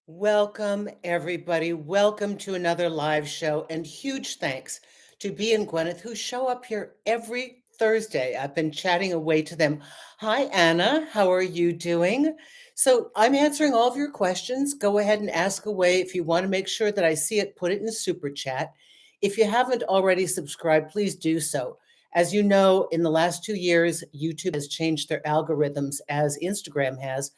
Welcome, everybody. Welcome to another live show. And huge thanks to B and Gwyneth, who show up here every Thursday. I've been chatting away to them. Hi, Anna. How are you doing? So I'm answering all of your questions. Go ahead and ask away. If you want to make sure that I see it, put it in the super chat. If you haven't already subscribed, please do so. As you know, in the last 2 years, YouTube has changed their algorithms as Instagram has,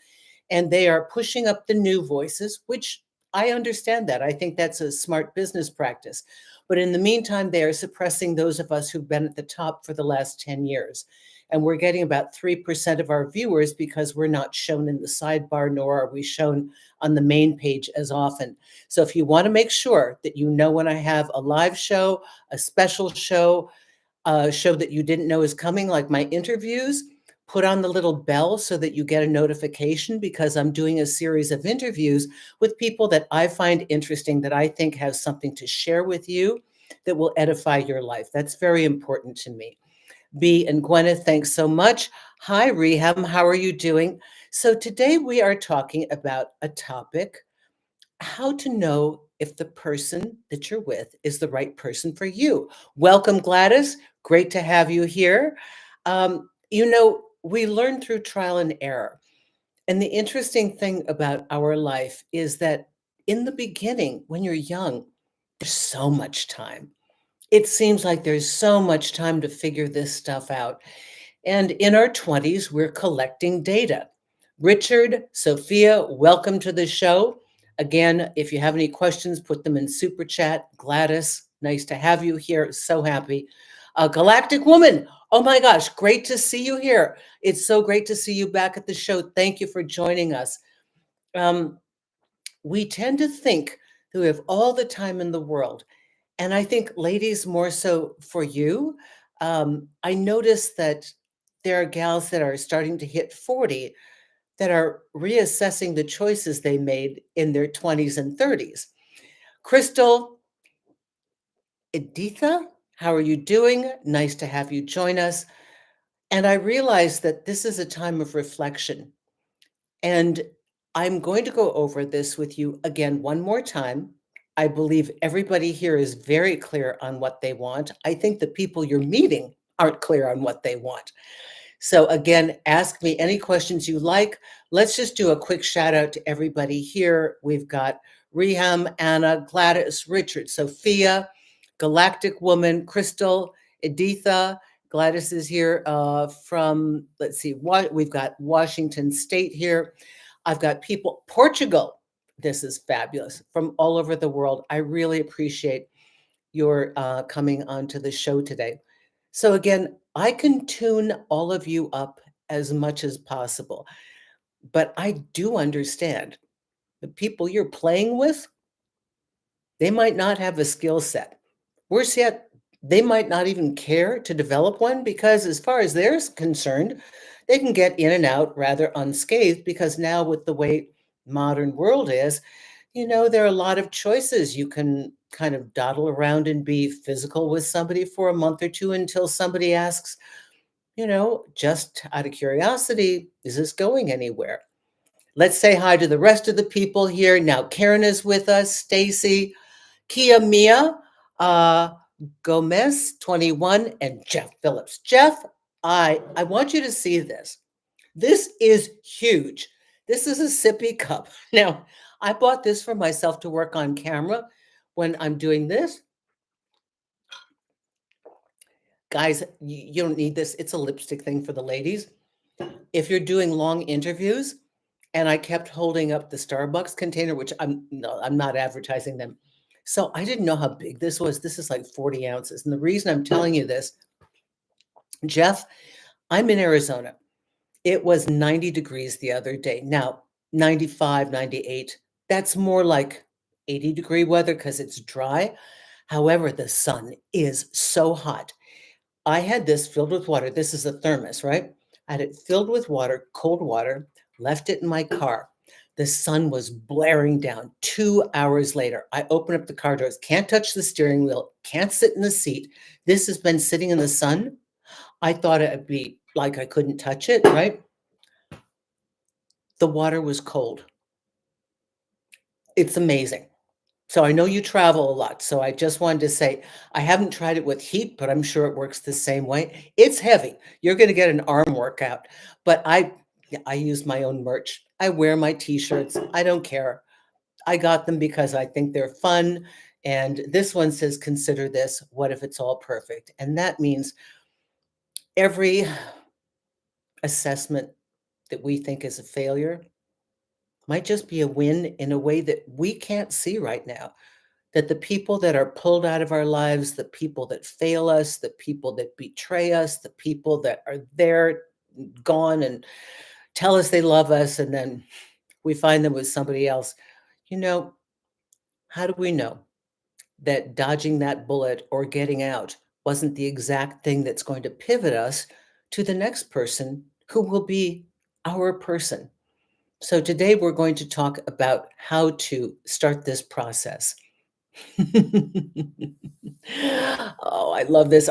and they are pushing up the new voices, which I understand that. I think that's a smart business practice. But in the meantime, they are suppressing those of us who've been at the top for the last 10 years. And we're getting about 3% of our viewers because we're not shown in the sidebar, nor are we shown on the main page as often. So if you want to make sure that you know when I have a live show, a special show, a show that you didn't know is coming, like my interviews, put on the little bell so that you get a notification, because I'm doing a series of interviews with people that I find interesting, that I think have something to share with you that will edify your life. That's very important to me. B and Gwyneth, thanks so much. Hi, Reham. How are you doing? So today we are talking about a topic: how to know if the person that you're with is the right person for you. Welcome, Gladys. Great to have you here. We learn through trial and error. And the interesting thing about our life is that in the beginning, when you're young, there's so much time. It seems like there's so much time to figure this stuff out. And in our 20s, we're collecting data. Richard, Sophia, welcome to the show. Again, if you have any questions, put them in super chat. Gladys, nice to have you here. So happy. Galactic Woman, oh my gosh, great to see you here. It's so great to see you back at the show. Thank you for joining us. Um, we tend to think that we have all the time in the world. And I think, ladies, more so for you, I notice that there are gals that are starting to hit 40 that are reassessing the choices they made in their 20s and 30s. Crystal, Editha, how are you doing? Nice to have you join us. And I realize that this is a time of reflection. And I'm going to go over this with you again one more time. I believe everybody here is very clear on what they want. I think the people you're meeting aren't clear on what they want. So again, ask me any questions you like. Let's just do a quick shout out to everybody here. We've got Reham, Anna, Gladys, Richard, Sophia, Galactic Woman, Crystal, Editha. Gladys is here from, let's see, we've got Washington State here. I've got people, Portugal. This is fabulous, from all over the world. I really appreciate your coming onto the show today. So again, I can tune all of you up as much as possible, but I do understand the people you're playing with, they might not have a skill set. Worse yet, they might not even care to develop one, because as far as they're concerned, they can get in and out rather unscathed, because now with the way modern world is, there are a lot of choices. You can kind of dawdle around and be physical with somebody for a month or two until somebody asks, just out of curiosity, is this going anywhere? Let's say hi to the rest of the people here. Now, Karen is with us, Stacy, Kia Mia, uh, Gomez, 21, and Jeff Phillips. Jeff, I want you to see this. This is huge. This is a sippy cup. Now, I bought this for myself to work on camera when I'm doing this. Guys, you don't need this. It's a lipstick thing for the ladies. If you're doing long interviews, and I kept holding up the Starbucks container, which I'm not advertising them. So I didn't know how big this was. This is like 40 ounces. And the reason I'm telling you this, Jeff, I'm in Arizona. It was 90 degrees the other day. Now, 95, 98, that's more like 80-degree weather because it's dry. However, the sun is so hot. I had this filled with water. This is a thermos, right? I had it filled with water, cold water, left it in my car. The sun was blaring down. 2 hours later, I open up the car doors, can't touch the steering wheel, can't sit in the seat. This has been sitting in the sun. I thought it'd be like I couldn't touch it, right? The water was cold. It's amazing. So I know you travel a lot, so I just wanted to say, I haven't tried it with heat, but I'm sure it works the same way. It's heavy. You're gonna get an arm workout, but I use my own merch. I wear my T-shirts. I don't care. I got them because I think they're fun, and this one says, "Consider this, what if it's all perfect?" And that means every assessment that we think is a failure might just be a win in a way that we can't see right now. That the people that are pulled out of our lives, the people that fail us, the people that betray us, the people that are there, gone, and tell us they love us, and then we find them with somebody else. You know, how do we know that dodging that bullet or getting out wasn't the exact thing that's going to pivot us to the next person who will be our person? So today we're going to talk about how to start this process. Oh, I love this.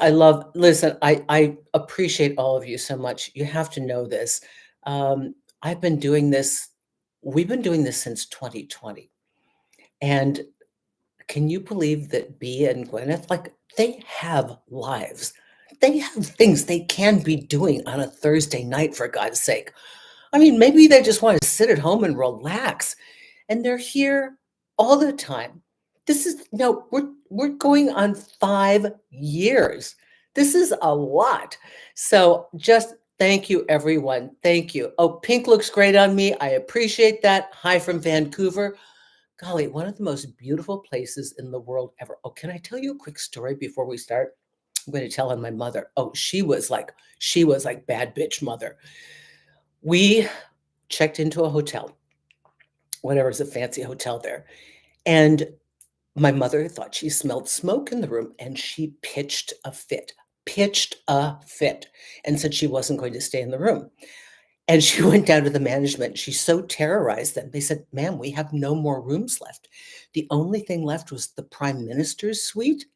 Listen, I appreciate all of you so much. You have to know this. I've been doing this, we've been doing this since 2020. And can you believe that Bea and Gwyneth, like, they have lives? They have things they can be doing on a Thursday night, for God's sake. I mean, maybe they just want to sit at home and relax, and they're here all the time. This is no, we're going on 5 years. This is a lot. So just thank you, everyone. Thank you. Oh, pink looks great on me. I appreciate that. Hi from Vancouver. Golly, one of the most beautiful places in the world ever. Oh, can I tell you a quick story before we start? I'm going to tell on my mother. Oh, she was like bad bitch mother. We checked into a hotel, whatever's a fancy hotel there. And my mother thought she smelled smoke in the room and she pitched a fit, and said she wasn't going to stay in the room. And she went down to the management. She so terrorized them. They said, "Ma'am, we have no more rooms left. The only thing left was the prime minister's suite."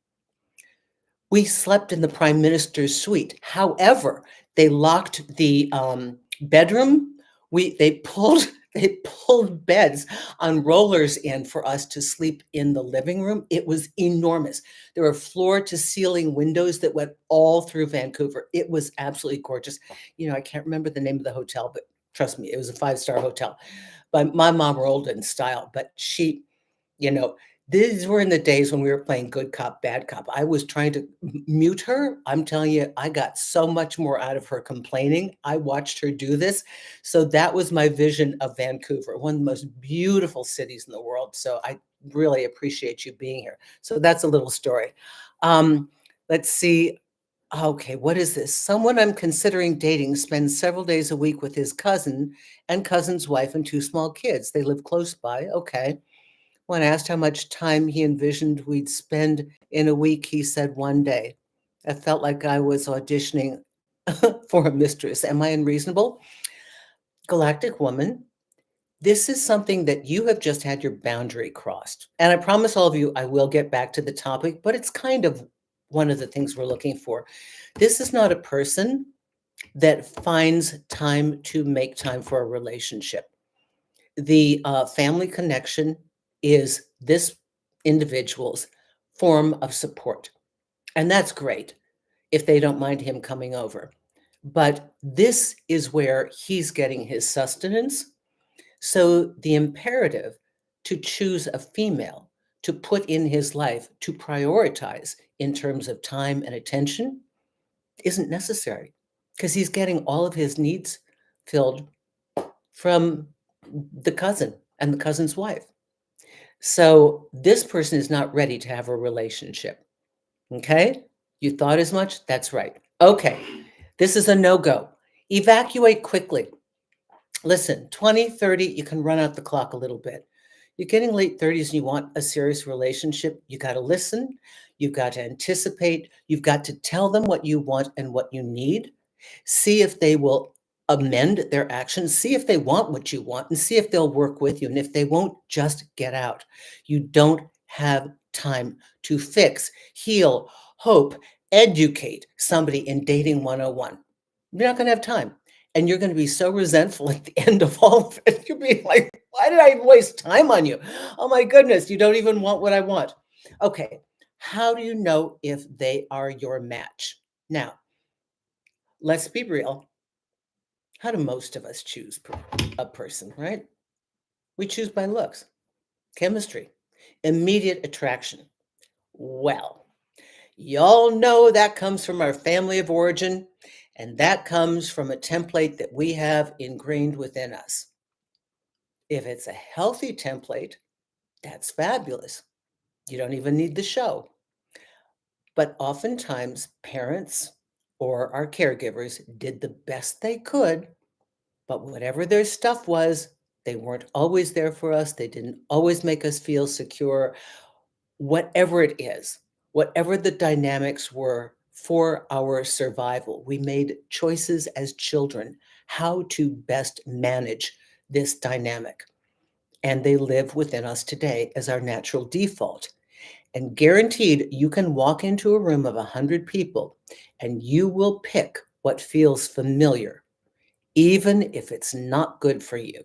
We slept in the prime minister's suite. However, they locked the bedroom. They pulled they pulled beds on rollers in for us to sleep in the living room. It was enormous. There were floor to ceiling windows that went all through Vancouver. It was absolutely gorgeous. You know, I can't remember the name of the hotel, but trust me, it was a five-star hotel. But my mom rolled in style, but you know, these were in the days when we were playing good cop, bad cop. I was trying to mute her. I'm telling you, I got so much more out of her complaining. I watched her do this. So that was my vision of Vancouver, one of the most beautiful cities in the world. So I really appreciate you being here. So that's a little story. Um, let's see. Okay, what is this? Someone I'm considering dating spends several days a week with his cousin and cousin's wife and two small kids. They live close by. Okay. When asked how much time he envisioned we'd spend in a week, he said 1 day. I felt like I was auditioning for a mistress. Am I unreasonable? Galactic woman, this is something that you have just had your boundary crossed. And I promise all of you, I will get back to the topic, but it's kind of one of the things we're looking for. This is not a person that finds time to make time for a relationship. The family connection is this individual's form of support. And that's great if they don't mind him coming over. But this is where he's getting his sustenance. So the imperative to choose a female to put in his life to prioritize in terms of time and attention isn't necessary, because he's getting all of his needs filled from the cousin and the cousin's wife. So this person is not ready to have a relationship. Okay? You thought as much? That's right. Okay. This is a no-go. Evacuate quickly. Listen, 20, 30, you can run out the clock a little bit. You're getting late 30s and you want a serious relationship, you got to listen, you've got to anticipate, you've got to tell them what you want and what you need. See if they will amend their actions, see if they want what you want, and see if they'll work with you. And if they won't, just get out. You don't have time to fix, heal, hope, educate somebody in dating 101. You're not going to have time. And you're gonna be so resentful at the end of all of it. You'll be like, "Why did I even waste time on you? Oh my goodness, you don't even want what I want." Okay, how do you know if they are your match? Now, let's be real. How do most of us choose a person, right? We choose by looks, chemistry, immediate attraction. Well, y'all know that comes from our family of origin, and that comes from a template that we have ingrained within us. If it's a healthy template, that's fabulous. You don't even need the show. But oftentimes, parents or our caregivers did the best they could, but whatever their stuff was, they weren't always there for us. They didn't always make us feel secure. Whatever it is, whatever the dynamics were for our survival, we made choices as children how to best manage this dynamic. And they live within us today as our natural default. And guaranteed, you can walk into a room of 100 people and you will pick what feels familiar, even if it's not good for you.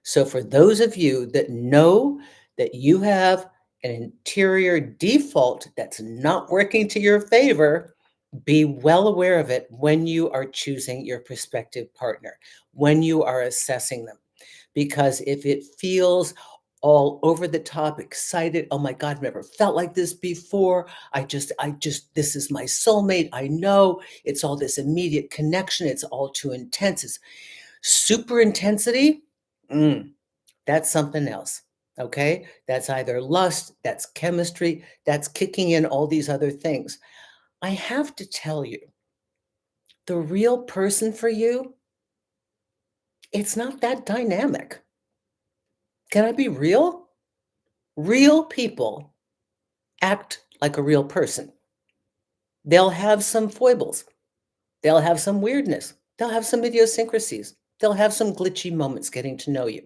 So, for those of you that know that you have an interior default that's not working to your favor, be well aware of it when you are choosing your prospective partner, when you are assessing them. Because if it feels all over the top, excited, oh my God, I've never felt like this before. This is my soulmate. I know it's all this immediate connection. It's all too intense. It's super intensity. Mm, that's something else. Okay. That's either lust, that's chemistry, that's kicking in all these other things. I have to tell you, the real person for you, it's not that dynamic. Can I be real? Real people act like a real person. They'll have some foibles. They'll have some weirdness. They'll have some idiosyncrasies. They'll have some glitchy moments getting to know you.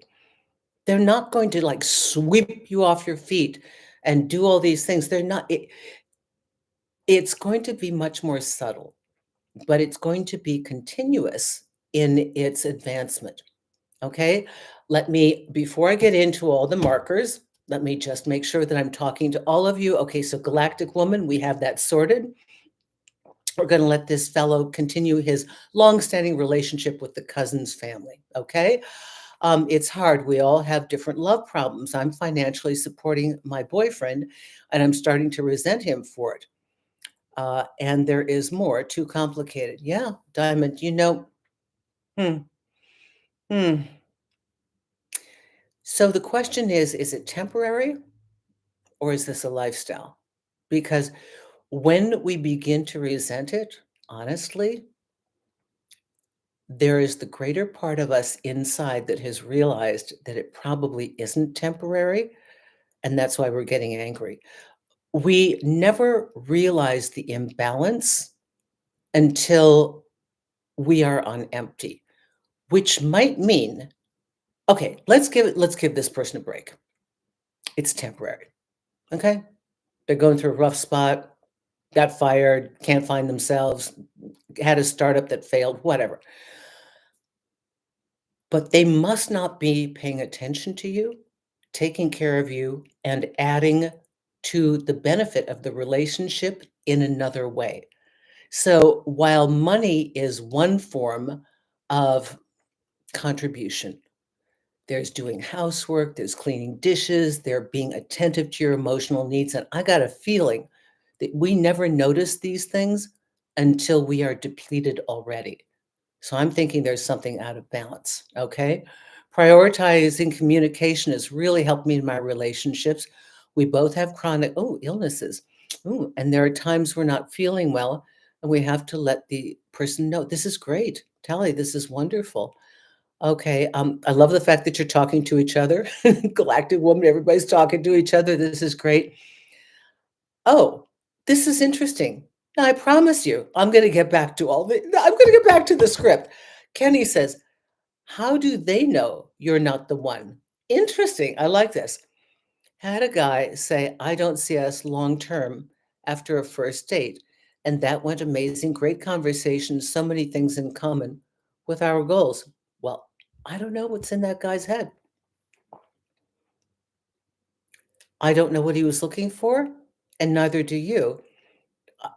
They're not going to like sweep you off your feet and do all these things. They're not, it's going to be much more subtle, but it's going to be continuous in its advancement. Okay. Before I get into all the markers, let me just make sure that I'm talking to all of you. Okay. So, Galactic Woman, we have that sorted. We're going to let this fellow continue his long-standing relationship with the cousin's family. Okay. It's hard. We all have different love problems. I'm financially supporting my boyfriend, and I'm starting to resent him for it. And there is more. Too complicated. Yeah, Diamond. Hmm, hmm. So the question is it temporary or is this a lifestyle? Because when we begin to resent it, honestly, there is the greater part of us inside that has realized that it probably isn't temporary, and that's why we're getting angry. We never realize the imbalance until we are on empty, which might mean, okay, let's give this person a break. It's temporary. Okay? They're going through a rough spot, got fired, can't find themselves, had a startup that failed, whatever. But they must not be paying attention to you, taking care of you, and adding to the benefit of the relationship in another way. So while money is one form of contribution, there's doing housework, there's cleaning dishes, they're being attentive to your emotional needs. And I got a feeling that we never notice these things until we are depleted already. So I'm thinking there's something out of balance. Okay. Prioritizing communication has really helped me in my relationships. We both have chronic illnesses. Ooh, and there are times we're not feeling well, and we have to let the person know this is great. Tally, this is wonderful. Okay. I love the fact that you're talking to each other. Galactic Woman, everybody's talking to each other. This is great. Oh, this is interesting. Now, I promise you, I'm going to get back to I'm going to get back to the script. Kenny says, how do they know you're not the one? Interesting. I like this. Had a guy say, I don't see us long term after a first date. And that went amazing. Great conversation. So many things in common. with our goals. Well, I don't know what's in that guy's head. I don't know what he was looking for, and neither do you.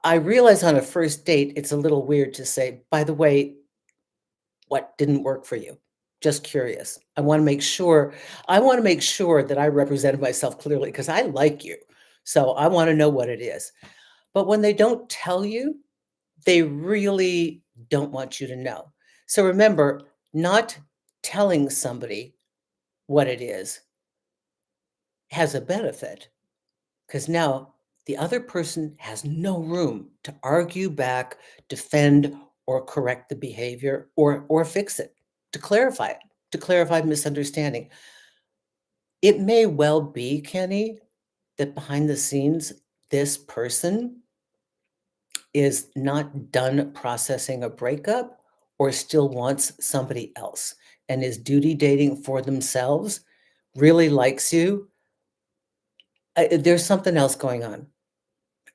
I realize on a first date, it's a little weird to say, by the way, what didn't work for you? Just curious. I want to make sure that I represented myself clearly because I like you. So I want to know what it is. But when they don't tell you, they really don't want you to know. So remember, not telling somebody what it is has a benefit because now the other person has no room to argue back, defend, or correct the behavior or fix it, to clarify misunderstanding. It may well be, Kenny, that behind the scenes, this person is not done processing a breakup or still wants somebody else and is duty dating for themselves, really likes you. There's something else going on.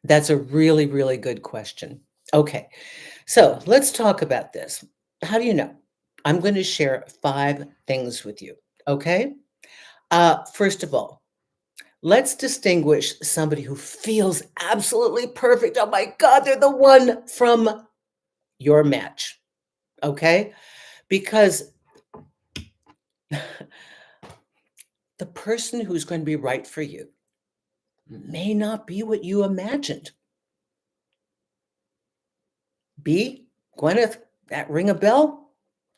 That's a really, really good question. Okay, so let's talk about this. How do you know? I'm going to share 5 things with you. Okay. First of all, let's distinguish somebody who feels absolutely perfect. Oh my God, they're the one from your match. Okay. Because the person who's going to be right for you may not be what you imagined. B, Gwyneth, that ring a bell?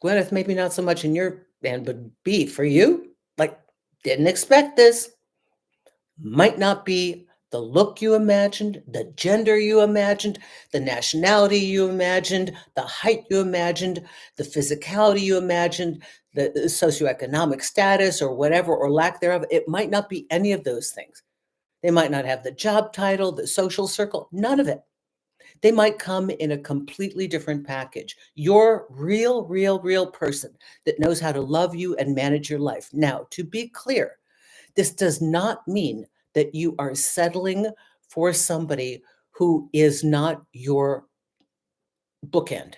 Gwyneth, maybe not so much in your band, but B, for you, like, didn't expect this. Might not be the look you imagined, the gender you imagined, the nationality you imagined, the height you imagined, the physicality you imagined, the socioeconomic status or whatever, or lack thereof. It might not be any of those things. They might not have the job title, the social circle, none of it. They might come in a completely different package. Your real, real, real person that knows how to love you and manage your life. Now, to be clear, this does not mean that you are settling for somebody who is not your bookend,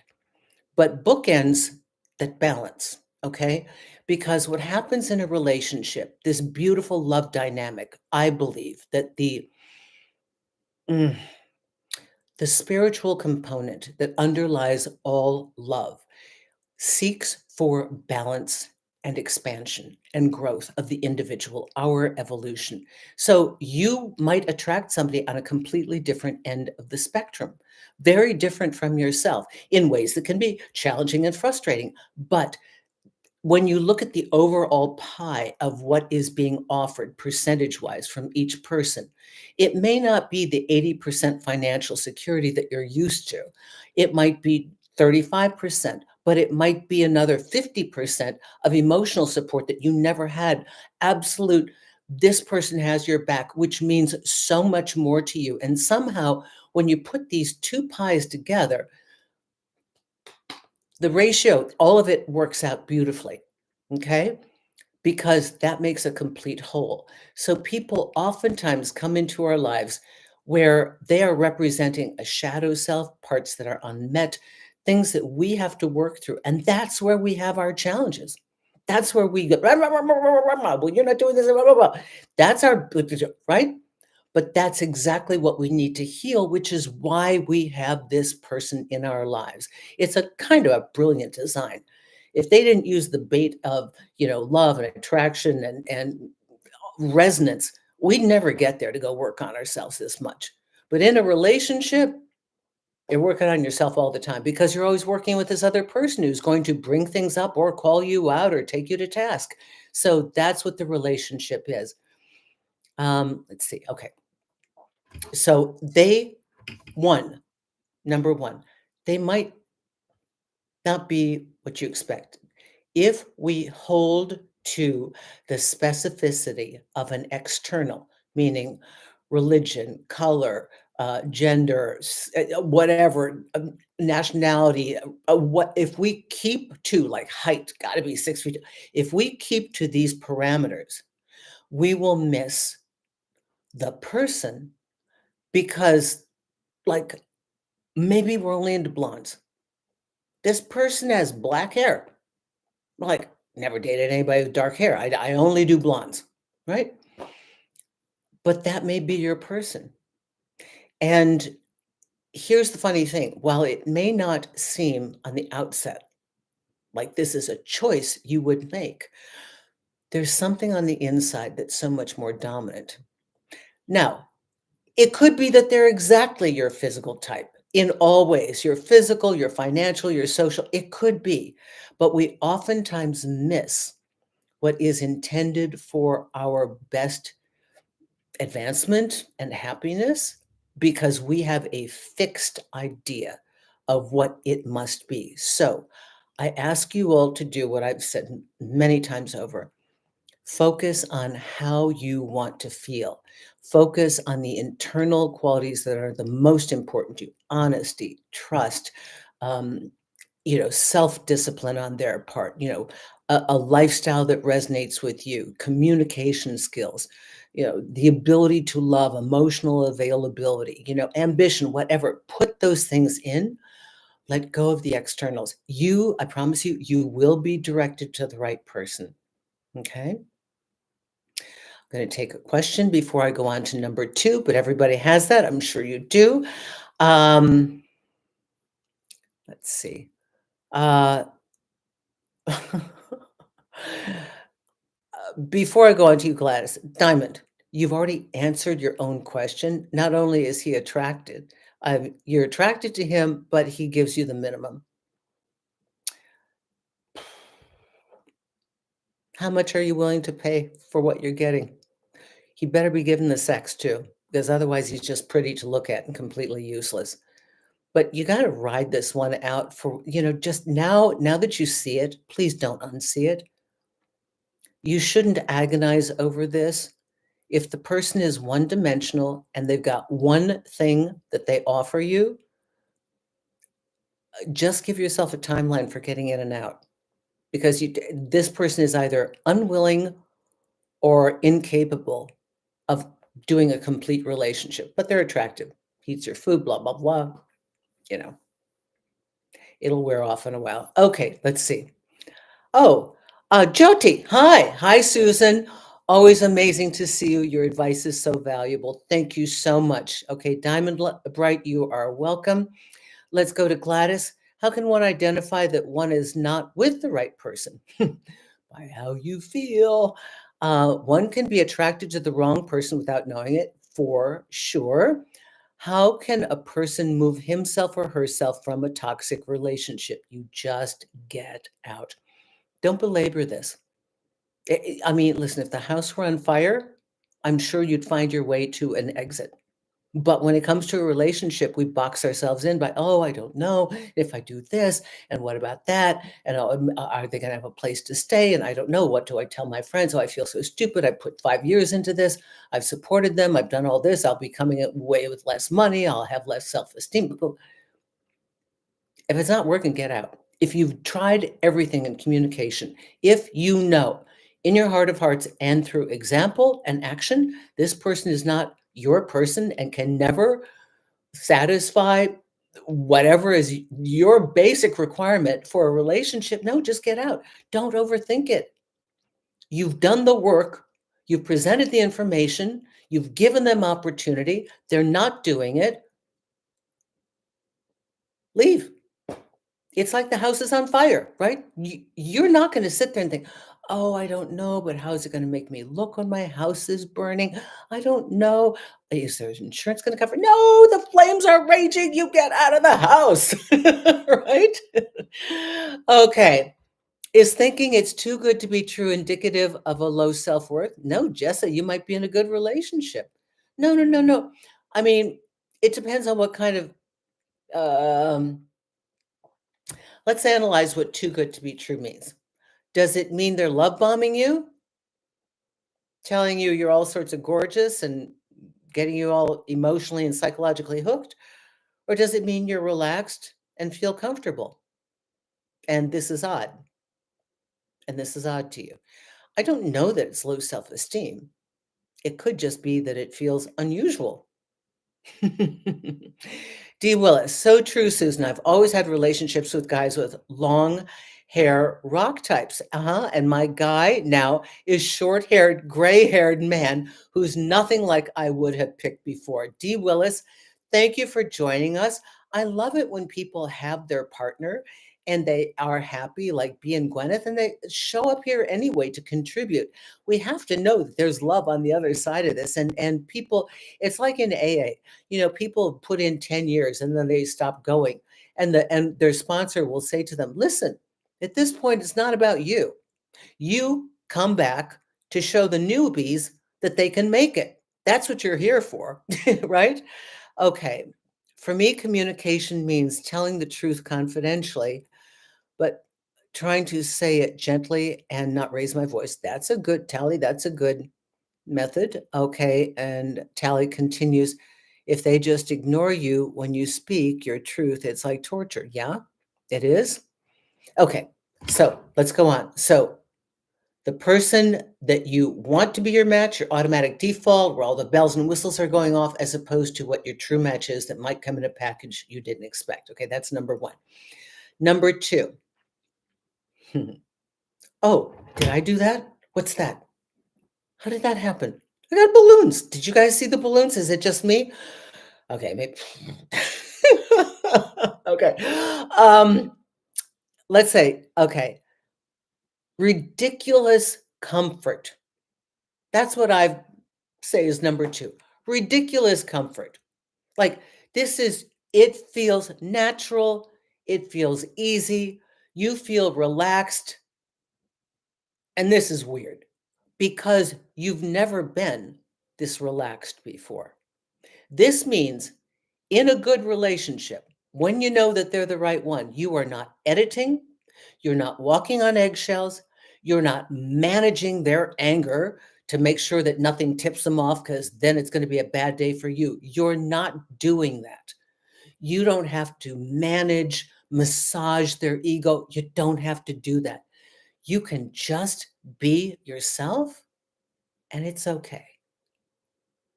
but bookends that balance, okay? Because what happens in a relationship, this beautiful love dynamic, I believe that mm, the spiritual component that underlies all love seeks for balance and expansion and growth of the individual, our evolution. So you might attract somebody on a completely different end of the spectrum, very different from yourself in ways that can be challenging and frustrating. But when you look at the overall pie of what is being offered percentage wise from each person, it may not be the 80% financial security that you're used to. It might be 35%, but it might be another 50% of emotional support that you never had. Absolute, this person has your back, which means so much more to you. And somehow, when you put these two pies together, the ratio, all of it works out beautifully. Okay. Because that makes a complete whole. So people oftentimes come into our lives where they are representing a shadow self, parts that are unmet, things that we have to work through. And that's where we have our challenges. That's where we go, "Rah, rah, rah, rah, rah, rah, rah, well, you're not doing this, blah, blah, blah." That's our, right? But that's exactly what we need to heal, which is why we have this person in our lives. It's a kind of a brilliant design. If they didn't use the bait of, love and attraction and resonance, we'd never get there to go work on ourselves this much. But in a relationship, you're working on yourself all the time because you're always working with this other person who's going to bring things up or call you out or take you to task. So that's what the relationship is. Let's see. Okay. So one, number one, they might not be what you expect. If we hold to the specificity of an external, meaning religion, color, gender, whatever, nationality, what if we keep to like height, got to be 6 feet. If we keep to these parameters, we will miss the person because, like, maybe we're only into blondes. This person has black hair. Like, never dated anybody with dark hair. I only do blondes, right? But that may be your person. And here's the funny thing, while it may not seem on the outset like this is a choice you would make, there's something on the inside that's so much more dominant. Now, it could be that they're exactly your physical type in all ways, your physical, your financial, your social, it could be. But we oftentimes miss what is intended for our best advancement and happiness because we have a fixed idea of what it must be. So I ask you all to do what I've said many times over. Focus on how you want to feel. Focus on the internal qualities that are the most important to you: honesty, trust, um, self-discipline on their part, a lifestyle that resonates with you, communication skills, the ability to love, emotional availability, ambition, whatever. Put those things in, let go of the externals. I promise you, you will be directed to the right person. Okay. I'm going to take a question before I go on to number 2, but everybody has that. I'm sure you do. Um, let's see. Uh, Before I go on to you, Gladys, Diamond, you've already answered your own question. Not only is he attracted, you're attracted to him, but he gives you the minimum. How much are you willing to pay for what you're getting? He better be given the sex too, because otherwise he's just pretty to look at and completely useless. But you got to ride this one out for, just now that you see it, please don't unsee it. You shouldn't agonize over this. If the person is one-dimensional and they've got one thing that they offer you, just give yourself a timeline for getting in and out, because this person is either unwilling or incapable of doing a complete relationship, but they're attractive. Eats your food, blah, blah, blah. You know, it'll wear off in a while. Okay, let's see. Oh, Jyoti, hi. Hi, Susan. Always amazing to see you. Your advice is so valuable. Thank you so much. Okay, Diamond Bright, you are welcome. Let's go to Gladys. How can one identify that one is not with the right person? By how you feel. One can be attracted to the wrong person without knowing it, for sure. How can a person move himself or herself from a toxic relationship? You just get out. Don't belabor this. I mean, listen, if the house were on fire, I'm sure you'd find your way to an exit. But when it comes to a relationship, we box ourselves in by, oh, I don't know if I do this, and what about that? And are they going to have a place to stay? And I don't know. What do I tell my friends? Oh, I feel so stupid. I put 5 years into this. I've supported them. I've done all this. I'll be coming away with less money. I'll have less self-esteem. If it's not working, get out. If you've tried everything in communication, if you know in your heart of hearts and through example and action, this person is not your person and can never satisfy whatever is your basic requirement for a relationship, no, just get out. Don't overthink it. You've done the work. You've presented the information. You've given them opportunity. They're not doing it. Leave. It's like the house is on fire, right? You're not going to sit there and think, oh, I don't know, but how's it going to make me look when my house is burning? I don't know. Is there insurance going to cover? No, the flames are raging. You get out of the house, right? Okay. Is thinking it's too good to be true indicative of a low self-worth? No, Jessa, you might be in a good relationship. No, no, no, no. I mean, it depends on what kind of let's analyze what too good to be true means. Does it mean they're love bombing you? Telling you you're all sorts of gorgeous and getting you all emotionally and psychologically hooked? Or does it mean you're relaxed and feel comfortable? And this is odd. And this is odd to you. I don't know that it's low self esteem. It could just be that it feels unusual. D. Willis, so true, Susan. I've always had relationships with guys with long hair rock types. And my guy now is short haired, gray haired man who's nothing like I would have picked before. D. Willis, thank you for joining us. I love it when people have their partner and they are happy, like B and Gwyneth, and they show up here anyway to contribute. We have to know that there's love on the other side of this. And people, it's like in AA. People put in 10 years and then they stop going. And their sponsor will say to them, listen, at this point, it's not about you. You come back to show the newbies that they can make it. That's what you're here for, right? Okay. For me, communication means telling the truth confidentially, but trying to say it gently and not raise my voice. That's a good tally. That's a good method. Okay. And Tally continues, if they just ignore you when you speak your truth, it's like torture. Yeah, it is. Okay. So let's go on. So the person that you want to be your match, your automatic default, where all the bells and whistles are going off, as opposed to what your true match is that might come in a package you didn't expect. Okay. That's number one. Number two. Oh, did I do that? What's that? How did that happen? I got balloons. Did you guys see the balloons? Is it just me? Okay, maybe. Okay. Let's say, okay, ridiculous comfort. That's what I say is number two. Ridiculous comfort. Like it feels natural. It feels easy. You feel relaxed. And this is weird because you've never been this relaxed before. This means in a good relationship, when you know that they're the right one, you are not editing, you're not walking on eggshells, you're not managing their anger to make sure that nothing tips them off because then it's going to be a bad day for you. You're not doing that. You don't have to manage, massage their ego. You don't have to do that. You can just be yourself and it's okay.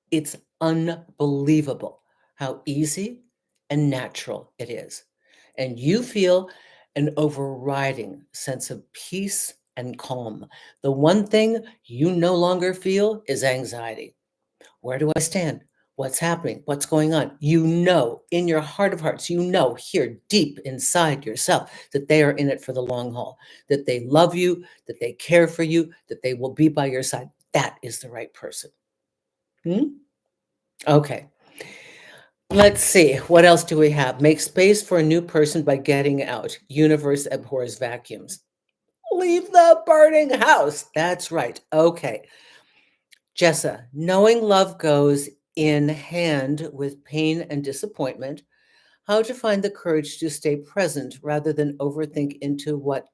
It's unbelievable how easy and natural it is. And you feel an overriding sense of peace and calm. The one thing you no longer feel is anxiety. Where do I stand? What's happening? What's going on? You know, in your heart of hearts, you know here deep inside yourself that they are in it for the long haul, that they love you, that they care for you, that they will be by your side. That is the right person. Okay. Let's see. What else do we have? Make space for a new person by getting out. Universe abhors vacuums. Leave the burning house. That's right. Okay. Jessa, knowing love goes in hand with pain and disappointment, how to find the courage to stay present rather than overthink into what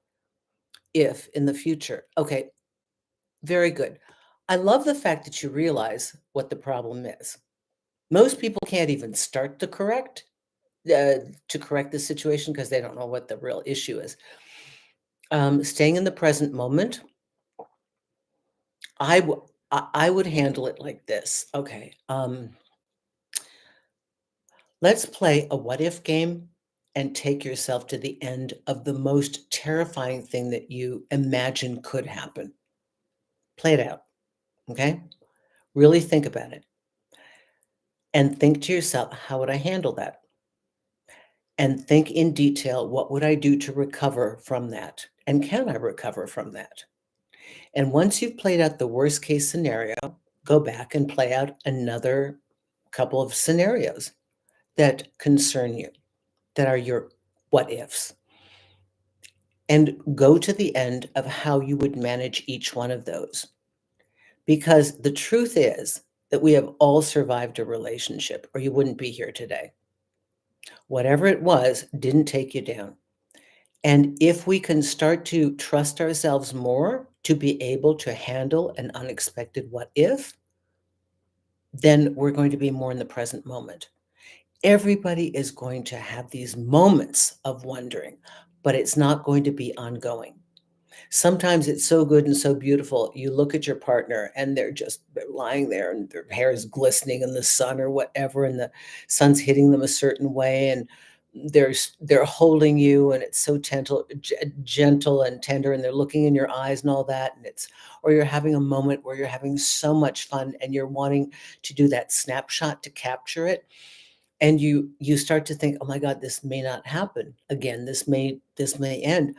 if in the future. Okay. Very good. I love the fact that you realize what the problem is. Most people can't even start to correct the situation because they don't know what the real issue is. Staying in the present moment, I would handle it like this. Okay, let's play a what if game and take yourself to the end of the most terrifying thing that you imagine could happen. Play it out. Okay, really think about it and think to yourself, how would I handle that? And think in detail, what would I do to recover from that? And can I recover from that? And once you've played out the worst case scenario, go back and play out another couple of scenarios that concern you, that are your what ifs, and go to the end of how you would manage each one of those. Because the truth is that we have all survived a relationship, or you wouldn't be here today. Whatever it was didn't take you down. And if we can start to trust ourselves more to be able to handle an unexpected what if, then we're going to be more in the present moment. Everybody is going to have these moments of wondering, but it's not going to be ongoing. Sometimes it's so good and so beautiful. You look at your partner and they're just lying there and their hair is glistening in the sun or whatever, and the sun's hitting them a certain way, and they're holding you, and it's so gentle and tender, and they're looking in your eyes and all that, and it's or you're having a moment where you're having so much fun and you're wanting to do that snapshot to capture it, and you start to think, oh my god, this may not happen again, this may end.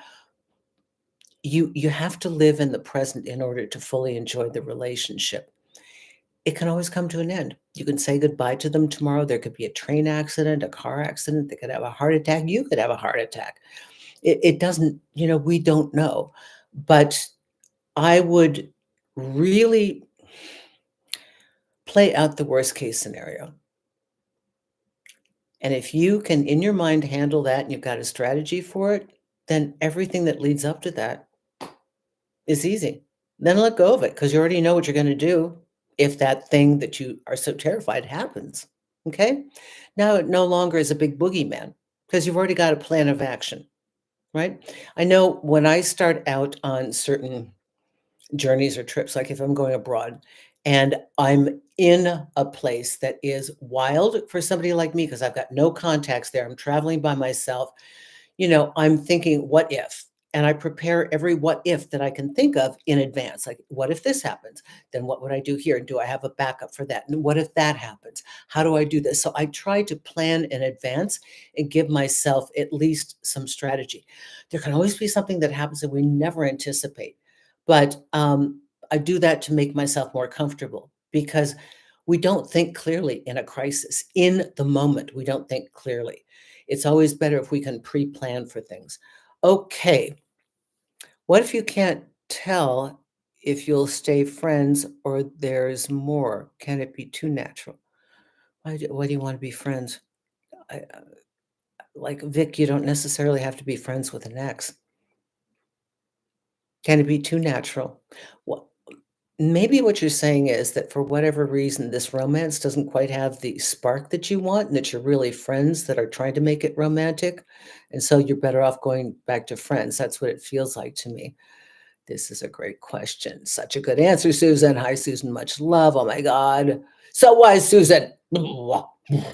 You have to live in the present in order to fully enjoy the relationship. It can always come to an end. You can say goodbye to them tomorrow. There could be a train accident, a car accident. They could have a heart attack. You could have a heart attack. It doesn't, we don't know. But I would really play out the worst case scenario. And if you can, in your mind, handle that and you've got a strategy for it, then everything that leads up to that is easy. Then let go of it because you already know what you're going to do if that thing that you are so terrified happens. Okay. Now it no longer is a big boogeyman because you've already got a plan of action, right? I know when I start out on certain journeys or trips, like if I'm going abroad and I'm in a place that is wild for somebody like me because I've got no contacts there, I'm traveling by myself, I'm thinking, what if? And I prepare every what if that I can think of in advance. Like, what if this happens? Then what would I do here? And do I have a backup for that? And what if that happens? How do I do this? So I try to plan in advance and give myself at least some strategy. There can always be something that happens that we never anticipate. But I do that to make myself more comfortable because we don't think clearly in a crisis. In the moment, we don't think clearly. It's always better if we can pre-plan for things. Okay, what if you can't tell if you'll stay friends or there's more? Can it be too natural? Why do you want to be friends? Like Vic, you don't necessarily have to be friends with an ex. Can it be too natural? Well, maybe what you're saying is that for whatever reason, this romance doesn't quite have the spark that you want, and that you're really friends that are trying to make it romantic. And so you're better off going back to friends. That's what it feels like to me. This is a great question. Such a good answer, Susan. Hi, Susan. Much love. Oh my God. So wise, Susan.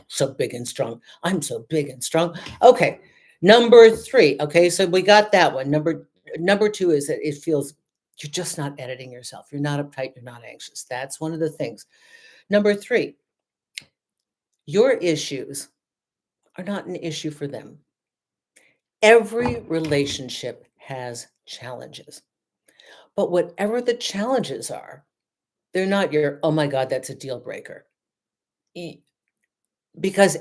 So big and strong. I'm so big and strong. Okay. Number 3. Okay. So we got that one. Number 2 is that it feels you're just not editing yourself. You're not uptight. You're not anxious. That's one of the things. Number 3, your issues are not an issue for them. Every relationship has challenges. But whatever the challenges are, they're not your, "Oh my god, that's a deal breaker." E Because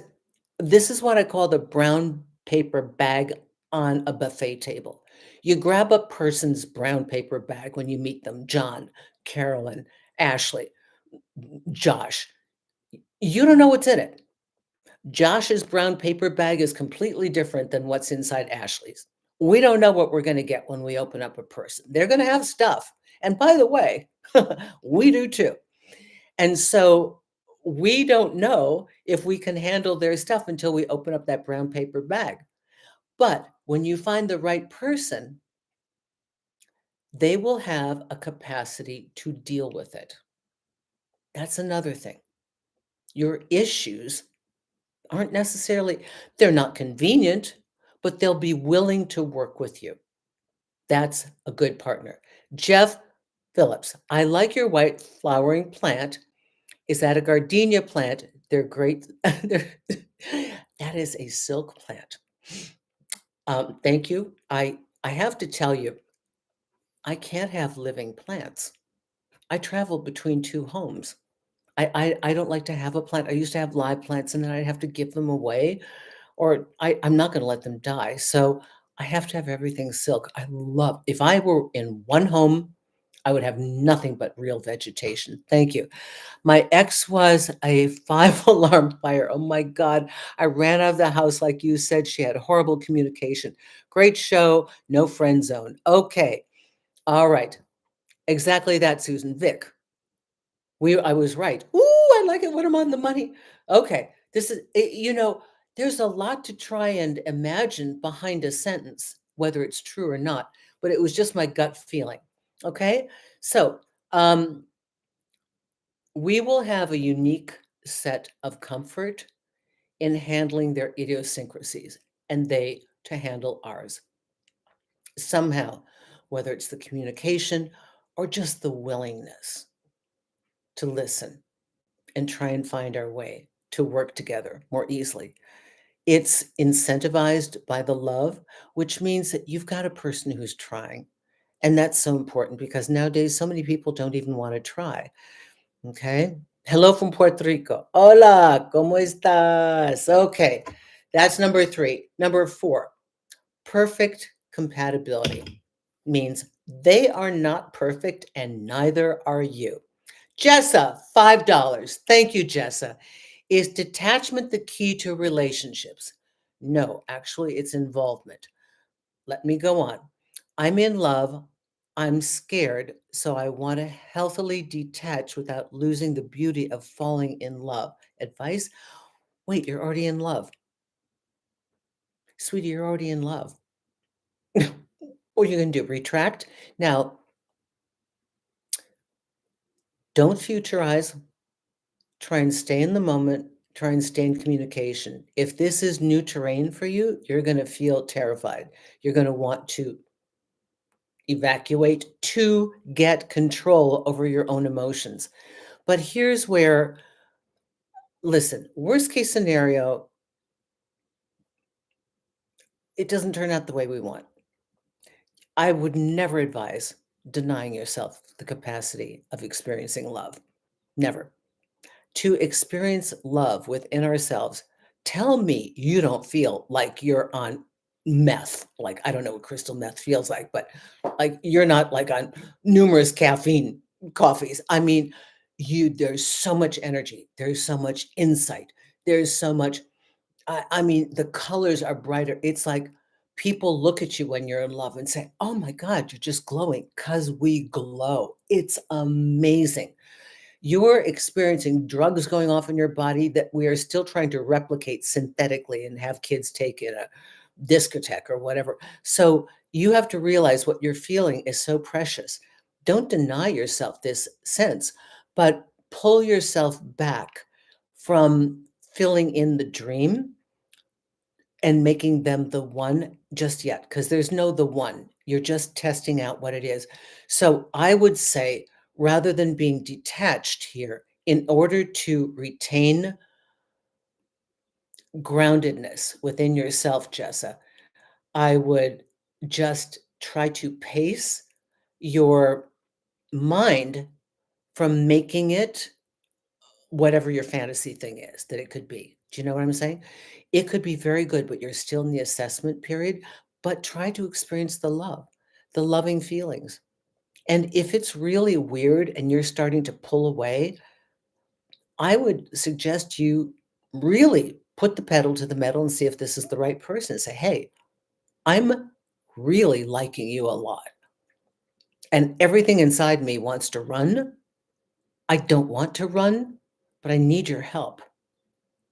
this is what I call the brown paper bag on a buffet table. You grab a person's brown paper bag when you meet them, John, Carolyn, Ashley, Josh. You don't know what's in it. Josh's brown paper bag is completely different than what's inside Ashley's. We don't know what we're gonna get when we open up a person. They're gonna have stuff, and by the way, we do too. And so we don't know if we can handle their stuff until we open up that brown paper bag. But when you find the right person, they will have a capacity to deal with it. That's another thing. Your issues aren't necessarily, they're not convenient, but they'll be willing to work with you. That's a good partner. Jeff Phillips, I like your white flowering plant. Is that a gardenia plant? They're great. That is a silk plant. Thank you. I have to tell you, I can't have living plants. I travel between 2 homes. I don't like to have a plant. I used to have live plants, and then I'd have to give them away, or I'm not gonna let them die, so I have to have everything silk. I love if I were in one home, I would have nothing but real vegetation. Thank you. My ex was a 5 alarm fire. Oh my God. I ran out of the house, like you said. She had horrible communication. Great show. No friend zone. Okay. All right. Exactly that, Susan. Vic. I was right. Ooh, I like it when I'm on the money. Okay. There's a lot to try and imagine behind a sentence, whether it's true or not, but it was just my gut feeling. Okay. So, um, we will have a unique set of comfort in handling their idiosyncrasies and they to handle ours. Somehow, whether it's the communication or just the willingness to listen and try and find our way to work together more easily. It's incentivized by the love, which means that you've got a person who's trying. And that's so important because nowadays so many people don't even want to try. Okay. Hello from Puerto Rico. Hola, ¿cómo estás? Okay. That's number 3. Number 4, perfect compatibility means they are not perfect and neither are you. Jessa, $5. Thank you, Jessa. Is detachment the key to relationships? No, actually, it's involvement. Let me go on. I'm in love. I'm scared, so I want to healthily detach without losing the beauty of falling in love. Advice? Wait, you're already in love. Sweetie, you're already in love. What are you going to do? Retract? Now, don't futurize. Try and stay in the moment. Try and stay in communication. If this is new terrain for you, you're going to feel terrified. You're going to want to evacuate to get control over your own emotions. But here's where, listen, worst case scenario, it doesn't turn out the way we want. I would never advise denying yourself the capacity of experiencing love. Never. To experience love within ourselves, tell me you don't feel like you're on meth. Like, I don't know what crystal meth feels like, but like you're not like on numerous caffeine coffees. I mean, there's so much energy, there's so much insight, there's so much. I mean, the colors are brighter. It's like people look at you when you're in love and say, "Oh my God, you're just glowing," because we glow. It's amazing. You're experiencing drugs going off in your body that we are still trying to replicate synthetically and have kids take in a discotheque or whatever. So you have to realize what you're feeling is so precious. Don't deny yourself this sense, but pull yourself back from filling in the dream and making them the one just yet, because there's no the one. You're just testing out what it is. So I would say, rather than being detached here, in order to retain groundedness within yourself, Jessa, I would just try to pace your mind from making it whatever your fantasy thing is that it could be. Do you know what I'm saying? It could be very good, but you're still in the assessment period. But try to experience the love, the loving feelings. And if it's really weird and you're starting to pull away, I would suggest you really put the pedal to the metal and see if this is the right person. Say, hey, I'm really liking you a lot. And everything inside me wants to run. I don't want to run, but I need your help.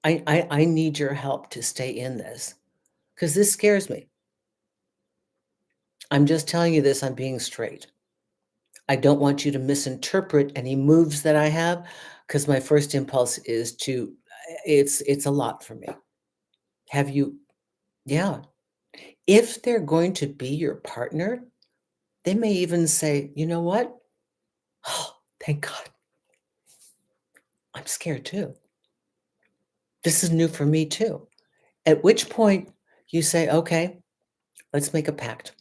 I need your help to stay in this because this scares me. I'm just telling you this, I'm being straight. I don't want you to misinterpret any moves that I have because my first impulse is to, it's a lot for me. Have you, yeah. If they're going to be your partner, they may even say, you know what? Oh, thank God. I'm scared too. This is new for me too. At which point you say, okay, let's make a pact.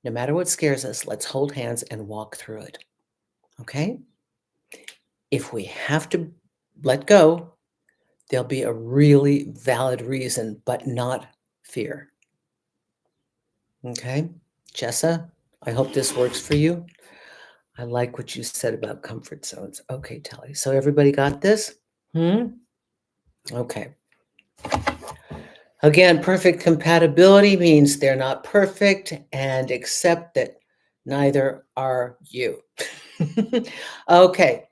No matter what scares us, let's hold hands and walk through it. Okay? If we have to let go, there'll be a really valid reason, but not fear. Okay? Jessa, I hope this works for you. I like what you said about comfort zones. Okay, Telly. So everybody got this? Okay. Again, perfect compatibility means they're not perfect and accept that neither are you. Okay.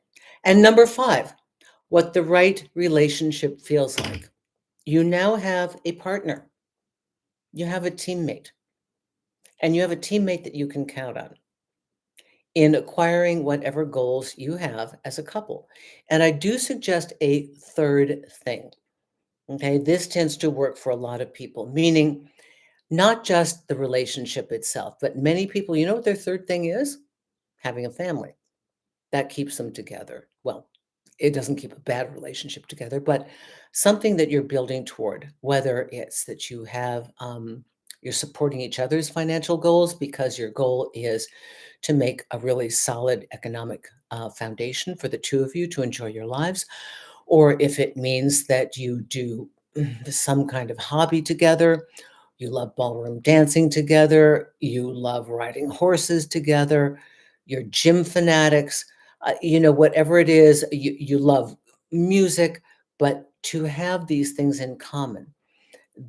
And number 5, what the right relationship feels like. You now have a partner, you have a teammate, and you have a teammate that you can count on. in acquiring whatever goals you have as a couple. And I do suggest a third thing. Okay, this tends to work for a lot of people, meaning not just the relationship itself, but many people, you know what their third thing is? Having a family. That keeps them together. Well, it doesn't keep a bad relationship together, but something that you're building toward, whether it's that you're supporting each other's financial goals because your goal is to make a really solid economic foundation for the two of you to enjoy your lives, or if it means that you do some kind of hobby together, you love ballroom dancing together, you love riding horses together, you're gym fanatics, whatever it is, you love music, but to have these things in common,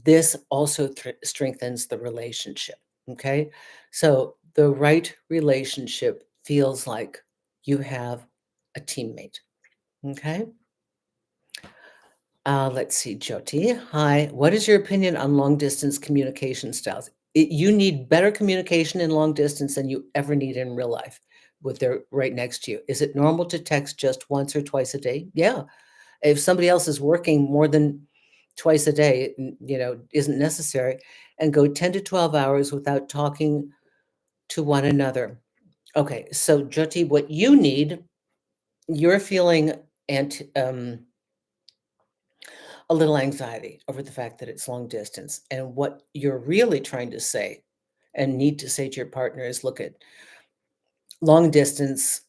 this also strengthens the relationship. Okay. So the right relationship feels like you have a teammate. Okay. Let's see, Jyoti. Hi. What is your opinion on long distance communication styles? You need better communication in long distance than you ever need in real life with their right next to you. Is it normal to text just once or twice a day? Yeah. If somebody else is working more than twice a day, isn't necessary, and go 10 to 12 hours without talking to one another. Okay. So, Jyoti, what you need, you're feeling and a little anxiety over the fact that it's long distance. And what you're really trying to say and need to say to your partner is look at long distance.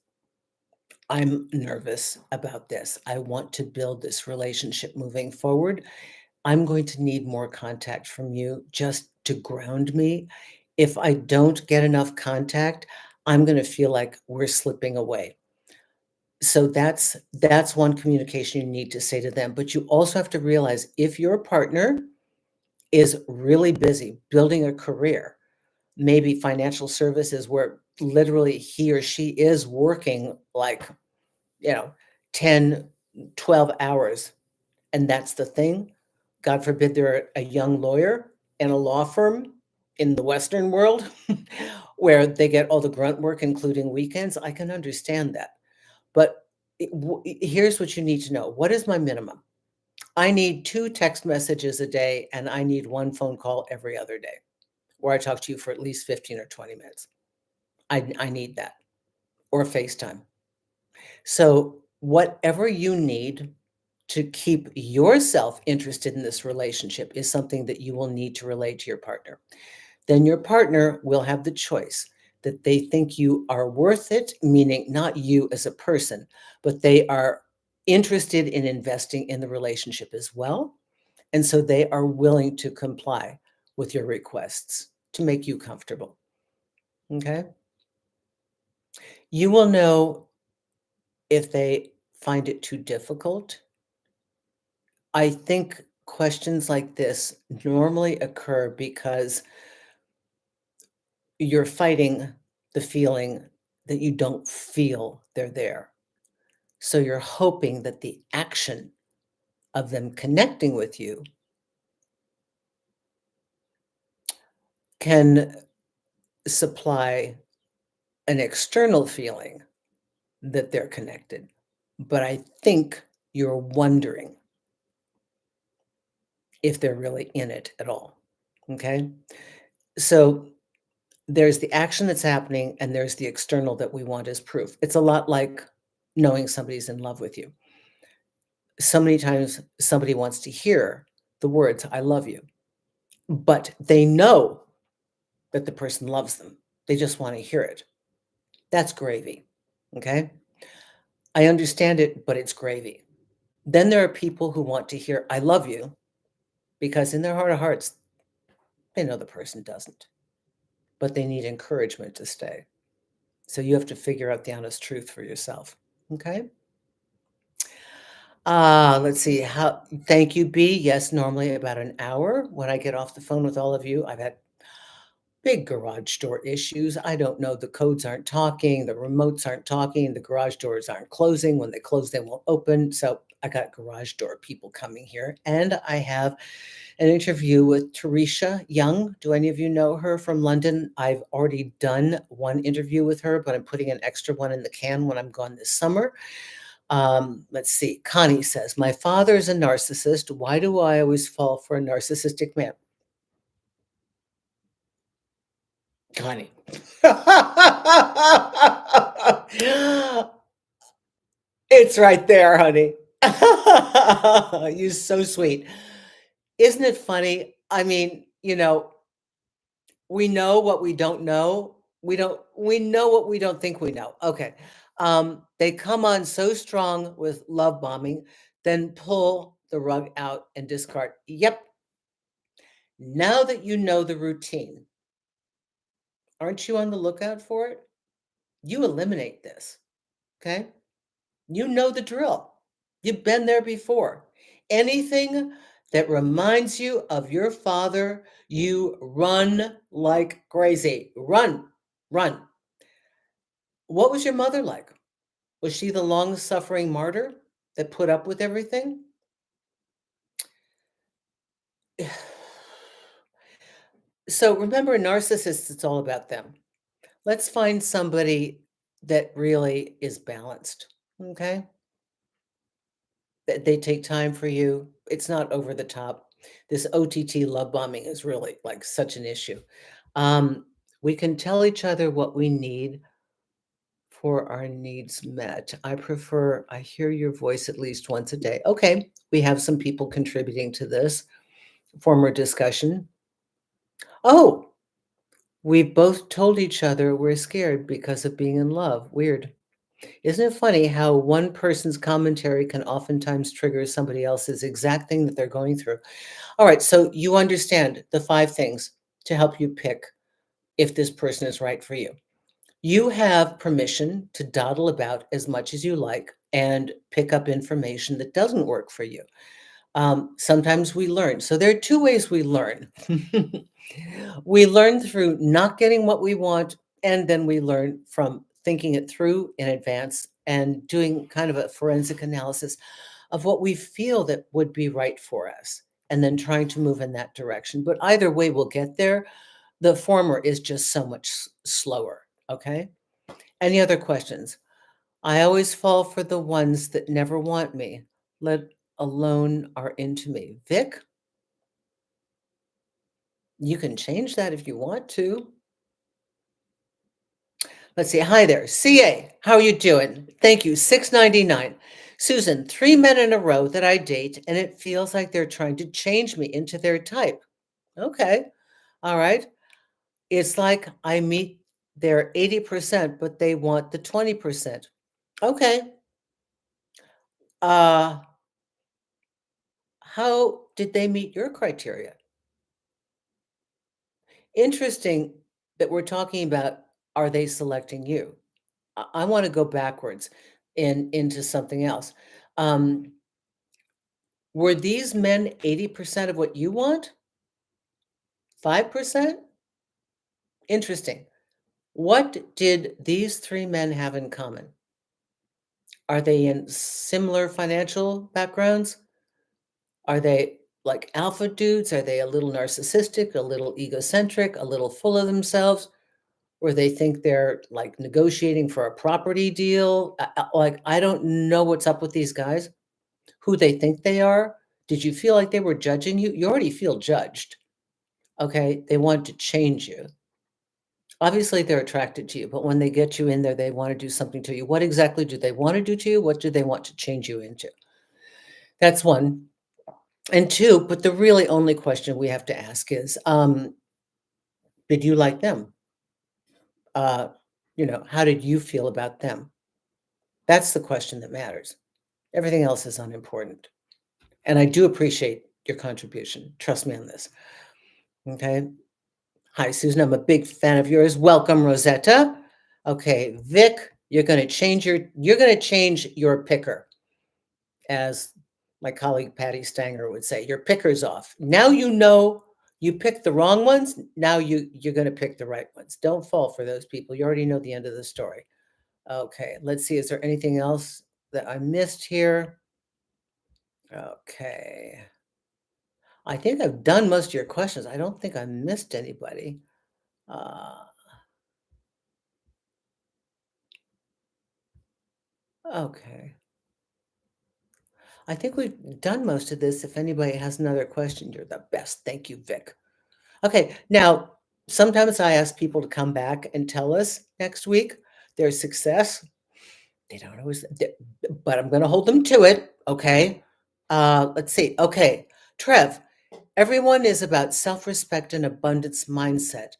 I'm nervous about this. I want to build this relationship moving forward. I'm going to need more contact from you just to ground me. If I don't get enough contact, I'm going to feel like we're slipping away. So that's one communication you need to say to them. But you also have to realize if your partner is really busy building a career, maybe financial services where literally he or she is working like, you know, 10, 12 hours. And that's the thing. God forbid they're a young lawyer in a law firm in the Western world where they get all the grunt work, including weekends. I can understand that. But here's what you need to know. What is my minimum? I need 2 text messages a day, and I need 1 phone call every other day, where I talk to you for at least 15 or 20 minutes. I need that, or FaceTime. So whatever you need to keep yourself interested in this relationship is something that you will need to relate to your partner. Then your partner will have the choice that they think you are worth it, meaning not you as a person, but they are interested in investing in the relationship as well. And so they are willing to comply with your requests to make you comfortable. Okay. You will know if they find it too difficult. I think questions like this normally occur because you're fighting the feeling that you don't feel they're there. So you're hoping that the action of them connecting with you can supply an external feeling that they're connected. But I think you're wondering if they're really in it at all. Okay. So there's the action that's happening, and there's the external that we want as proof. It's a lot like knowing somebody's in love with you. So many times somebody wants to hear the words, I love you, but they know that the person loves them. They just want to hear it. That's gravy. Okay. I understand it, but it's gravy. Then there are people who want to hear, I love you, because in their heart of hearts, they know the person doesn't, but they need encouragement to stay. So you have to figure out the honest truth for yourself. Okay. Let's see how, thank you, B. Yes, normally about an hour when I get off the phone with all of you. I've had big garage door issues. I don't know. The codes aren't talking. The remotes aren't talking. The garage doors aren't closing. When they close, they won't open. So I got garage door people coming here. And I have an interview with Teresa Young. Do any of you know her from London? I've already done one interview with her, but I'm putting an extra one in the can when I'm gone this summer. Let's see. Connie says, my father is a narcissist. Why do I always fall for a narcissistic man? Connie. It's right there, honey. You're so sweet. Isn't it funny? I mean, we know what we don't know. We know what we don't think we know. Okay. They come on so strong with love bombing, then pull the rug out and discard. Yep. Now that you know the routine, aren't you on the lookout for it? You eliminate this. Okay. You know the drill. You've been there before. Anything that reminds you of your father, you run like crazy. Run, run. What was your mother like? Was she the long suffering martyr that put up with everything? So remember, narcissists, it's all about them. Let's find somebody that really is balanced. Okay. That they take time for you. It's not over the top. This OTT love bombing is really like such an issue. Um, we can tell each other what we need for our needs met. I hear your voice at least once a day. Okay, we have some people contributing to this former discussion. Oh, we've both told each other we're scared because of being in love. Weird. Isn't it funny how one person's commentary can oftentimes trigger somebody else's exact thing that they're going through? All right, so you understand the 5 things to help you pick if this person is right for you. You have permission to dawdle about as much as you like and pick up information that doesn't work for you. Sometimes we learn. So there are 2 ways we learn. We learn through not getting what we want, and then we learn from thinking it through in advance and doing kind of a forensic analysis of what we feel that would be right for us, and then trying to move in that direction. But either way, we'll get there. The former is just so much slower. Okay. Any other questions? I always fall for the ones that never want me, let alone are into me. Vic, you can change that if you want to. Let's see. Hi there. CA, how are you doing? Thank you. 699. Susan, 3 men in a row that I date, and it feels like they're trying to change me into their type. Okay. All right. It's like I meet their 80%, but they want the 20%. Okay. Uh, how did they meet your criteria? Interesting that we're talking about, are they selecting you? I want to go backwards into something else. Um, were these men 80% of what you want? 5%? Interesting. What did these 3 men have in common? Are they in similar financial backgrounds? Are they like alpha dudes? Are they a little narcissistic, a little egocentric, a little full of themselves? Where they think they're like negotiating for a property deal? Like, I don't know what's up with these guys, who they think they are. Did you feel like they were judging you? You already feel judged. Okay. They want to change you. Obviously, they're attracted to you, but when they get you in there, they want to do something to you. What exactly do they want to do to you? What do they want to change you into? That's one. And two, but the really only question we have to ask is, did you like them? Uh, how did you feel about them? That's the question that matters. Everything else is unimportant. And I do appreciate your contribution. Trust me on this. Okay. Hi, Susan. I'm a big fan of yours. Welcome, Rosetta. Okay, Vic, you're going to change your picker, as my colleague Patty Stanger would say. Your picker's off. Now you know You picked the wrong ones, now you're gonna pick the right ones. Don't fall for those people. You already know the end of the story. Okay, let's see, is there anything else that I missed here? Okay. I think I've done most of your questions. I don't think I missed anybody. Uh, okay. I think we've done most of this. If anybody has another question, you're the best. Thank you, Vic. Okay, now sometimes I ask people to come back and tell us next week their success. They don't always, but I'm going to hold them to it. Okay. Let's see. Okay, Trev, everyone is about self respect and abundance mindset.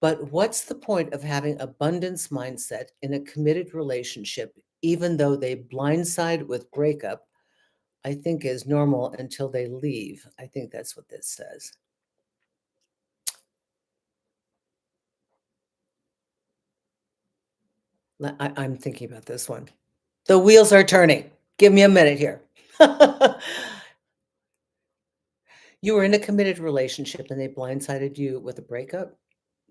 But what's the point of having abundance mindset in a committed relationship, even though they blindside with breakup? I think is normal until they leave. I think that's what this says. I'm thinking about this one. The wheels are turning. Give me a minute here. You were in a committed relationship and they blindsided you with a breakup.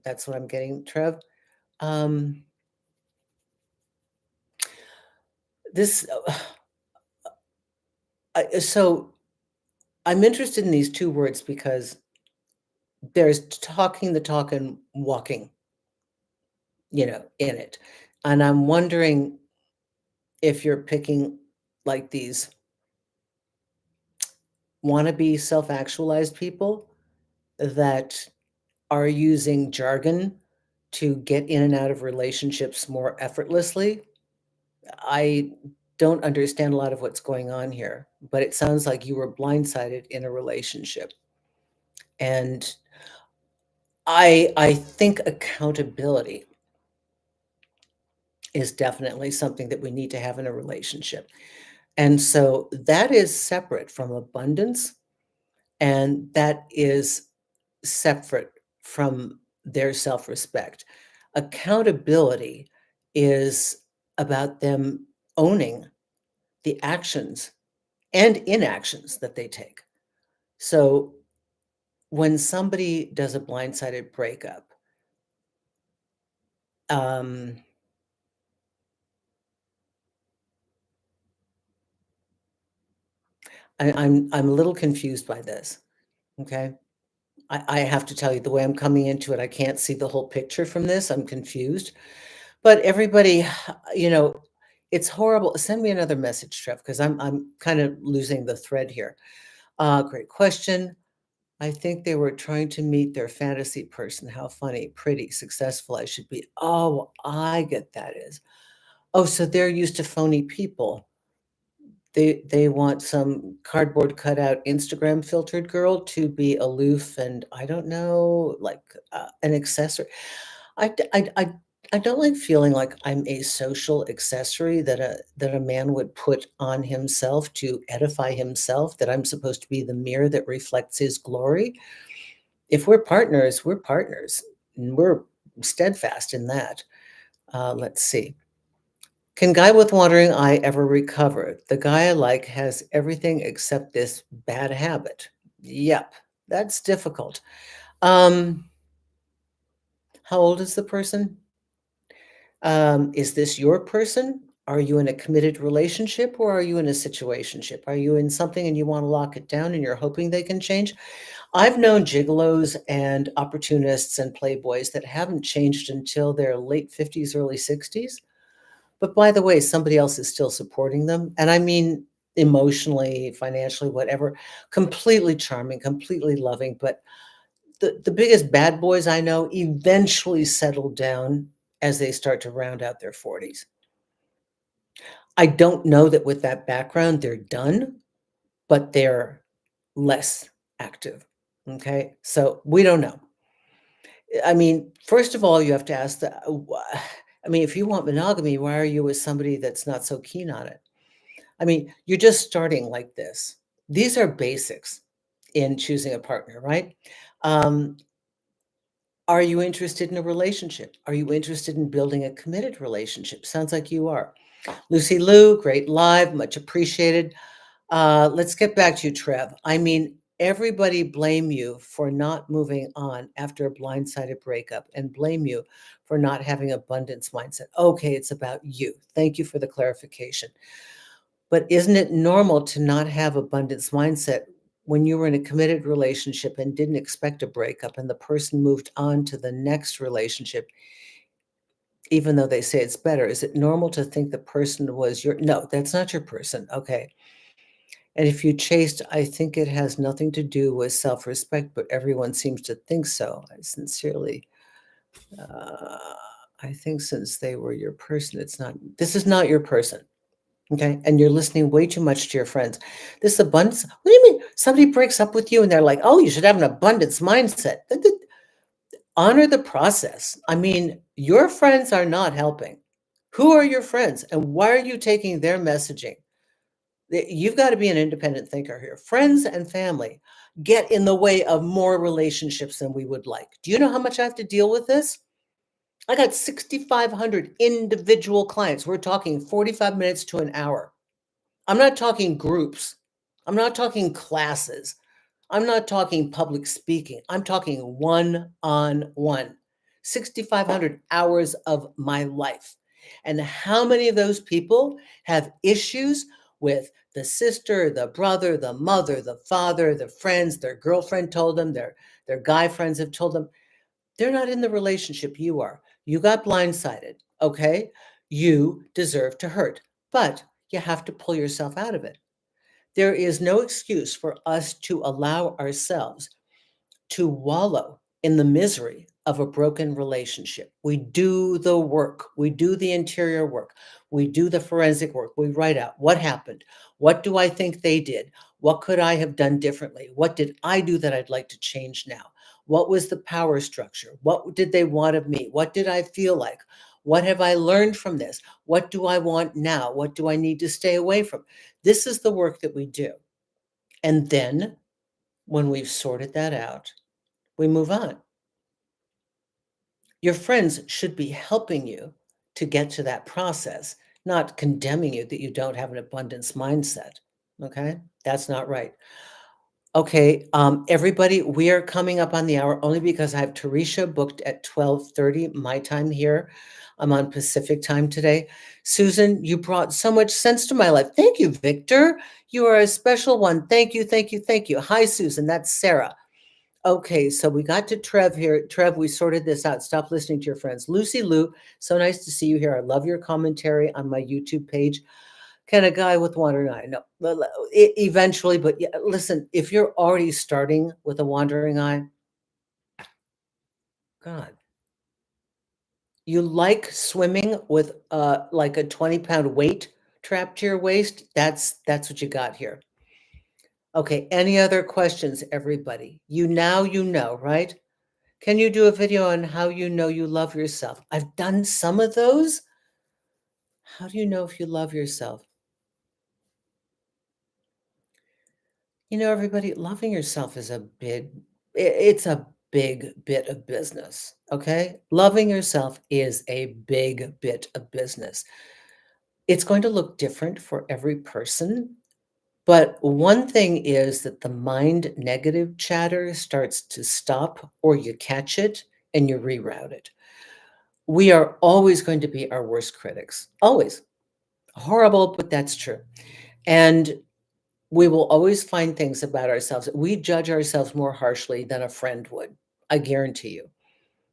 That's what I'm getting, Trev. Um, this, so I'm interested in these two words because there's talking the talk and walking, in it. And I'm wondering if you're picking like these wannabe self-actualized people that are using jargon to get in and out of relationships more effortlessly. I don't understand a lot of what's going on here, but it sounds like you were blindsided in a relationship. And I think accountability is definitely something that we need to have in a relationship. And so that is separate from abundance, and that is separate from their self-respect. Accountability is about them owning the actions and inactions that they take. So when somebody does a blindsided breakup, um, I'm a little confused by this. Okay. I have to tell you, the way I'm coming into it, I can't see the whole picture from this. I'm confused. But everybody, you know, it's horrible. Send me another message, Trev, because I'm kind of losing the thread here. Great question. I think they were trying to meet their fantasy person. How funny, pretty, successful I should be. Oh, I get that is. Oh, so they're used to phony people. They want some cardboard cutout Instagram filtered girl to be aloof and I don't know, like an accessory. I, d- I don't like feeling like I'm a social accessory that a man would put on himself to edify himself. That I'm supposed to be the mirror that reflects his glory. If we're partners, we're partners, and we're steadfast in that. Let's see. Can guy with wandering eye ever recover? The guy I like has everything except this bad habit. Yep, that's difficult. Um, how old is the person? Is this your person? Are you in a committed relationship or are you in a situationship? Are you in something and you want to lock it down and you're hoping they can change? I've known gigolos and opportunists and playboys that haven't changed until their late 50s, early 60s. But by the way, somebody else is still supporting them. And I mean, emotionally, financially, whatever, completely charming, completely loving. But the biggest bad boys I know eventually settle down as they start to round out their 40s. I don't know that with that background, they're done, but they're less active. Okay. So we don't know. I mean, first of all, you have to ask I mean, if you want monogamy, why are you with somebody that's not so keen on it? I mean, you're just starting like this. These are basics in choosing a partner, right? Um, are you interested in a relationship? Are you interested in building a committed relationship? Sounds like you are. Lucy Lou, great live, much appreciated. Let's get back to you, Trev. I mean, everybody blame you for not moving on after a blindsided breakup and blame you for not having abundance mindset. Okay, it's about you. Thank you for the clarification. But isn't it normal to not have abundance mindset when you were in a committed relationship and didn't expect a breakup and the person moved on to the next relationship, even though they say it's better? Is it normal to think the person was your, no, that's not your person. Okay. And if you chased, I think it has nothing to do with self-respect, but everyone seems to think so. I sincerely, uh, I think since they were your person, it's not, this is not your person. Okay. And you're listening way too much to your friends. This abundance, what do you mean? Somebody breaks up with you and they're like, oh, you should have an abundance mindset. Honor the process. I mean, your friends are not helping. Who are your friends? And why are you taking their messaging? You've got to be an independent thinker here. Friends and family get in the way of more relationships than we would like. Do you know how much I have to deal with this? I got 6,500 individual clients. We're talking 45 minutes to an hour. I'm not talking groups. I'm not talking classes. I'm not talking public speaking. I'm talking one-on-one. 6,500 hours of my life. And how many of those people have issues with the sister, the brother, the mother, the father, the friends, their girlfriend told them, their guy friends have told them? They're not in the relationship you are. You got blindsided, okay? You deserve to hurt, but you have to pull yourself out of it. There is no excuse for us to allow ourselves to wallow in the misery of a broken relationship. We do the work, we do the interior work, we do the forensic work, we write out what happened, what do I think they did, what could I have done differently, what did I do that I'd like to change now, what was the power structure, what did they want of me, what did I feel like, what have I learned from this, what do I want now, what do I need to stay away from? This is the work that we do. And then when we've sorted that out, we move on. Your friends should be helping you to get to that process, not condemning you that you don't have an abundance mindset. Okay? That's not right. Okay, everybody, we are coming up on the hour only because I have Teresa booked at 12:30 my time here. I'm on Pacific time today. Susan, you brought so much sense to my life. Thank you, Victor. You are a special one. Thank you, thank you, thank you. Hi, Susan. That's Sarah. Okay, so we got to Trev here. Trev, we sorted this out. Stop listening to your friends. Lucy Lou, so nice to see you here. I love your commentary on my YouTube page. Can a guy with wandering eye? No, eventually, but yeah, listen, if you're already starting with a wandering eye, God, you like swimming with like a 20-pound weight trapped to your waist? That's what you got here. Okay, any other questions, everybody? You know, right? Can you do a video on how you know you love yourself? I've done some of those. How do you know if you love yourself? You know, everybody, loving yourself is it's a big bit of business, okay? Loving yourself is a big bit of business. It's going to look different for every person, but one thing is that the mind negative chatter starts to stop, or you catch it and you reroute it. We are always going to be our worst critics, always. Horrible, but that's true. And we will always find things about ourselves. We judge ourselves more harshly than a friend would. I guarantee you.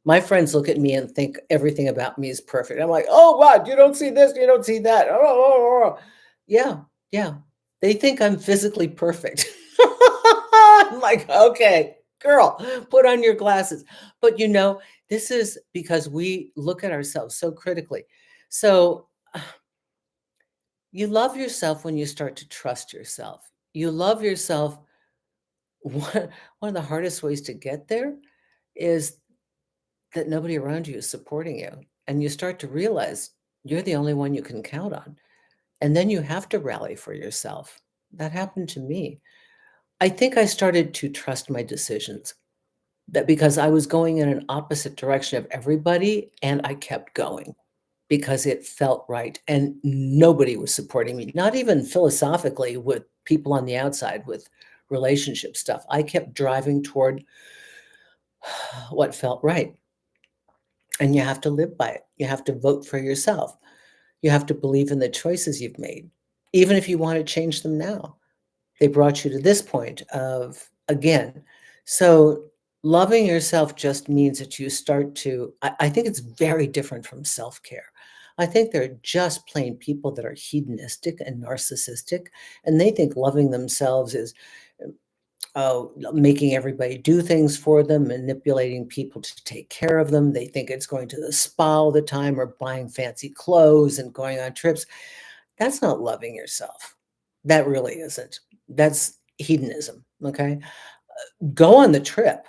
My friends look at me and think everything about me is perfect. I'm like, oh, what? You don't see this, you don't see that. Oh. Yeah, yeah. They think I'm physically perfect. I'm like, okay, girl, put on your glasses. But you know, this is because we look at ourselves so critically. So you love yourself when you start to trust yourself. You love yourself. One of the hardest ways to get there is that nobody around you is supporting you. And you start to realize you're the only one you can count on. And then you have to rally for yourself. That happened to me. I think I started to trust my decisions, that because I was going in an opposite direction of everybody, and I kept going because it felt right. And nobody was supporting me, not even philosophically with people on the outside, with relationship stuff. I kept driving toward what felt right. And you have to live by it. You have to vote for yourself. You have to believe in the choices you've made, even if you want to change them now. They brought you to this point of, again. So loving yourself just means that you start to, I think it's very different from self care. I think they're just plain people that are hedonistic and narcissistic, and they think loving themselves is making everybody do things for them, manipulating people to take care of them. They think it's going to the spa all the time or buying fancy clothes and going on trips. That's not loving yourself. That really isn't. That's hedonism. Okay. Go on the trip,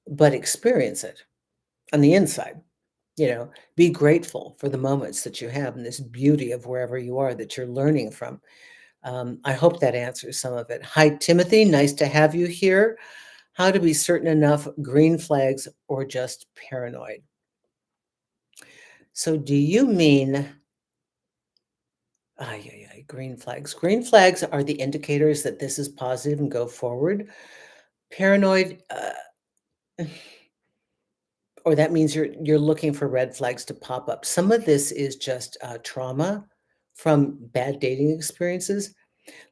but experience it on the inside. Be grateful for the moments that you have and this beauty of wherever you are that you're learning from. I hope that answers some of it. Hi, Timothy. Nice to have you here. How to be certain enough, green flags or just paranoid? So do you mean green flags? Green flags are the indicators that this is positive and go forward. Paranoid, or that means you're looking for red flags to pop up. Some of this is just trauma from bad dating experiences.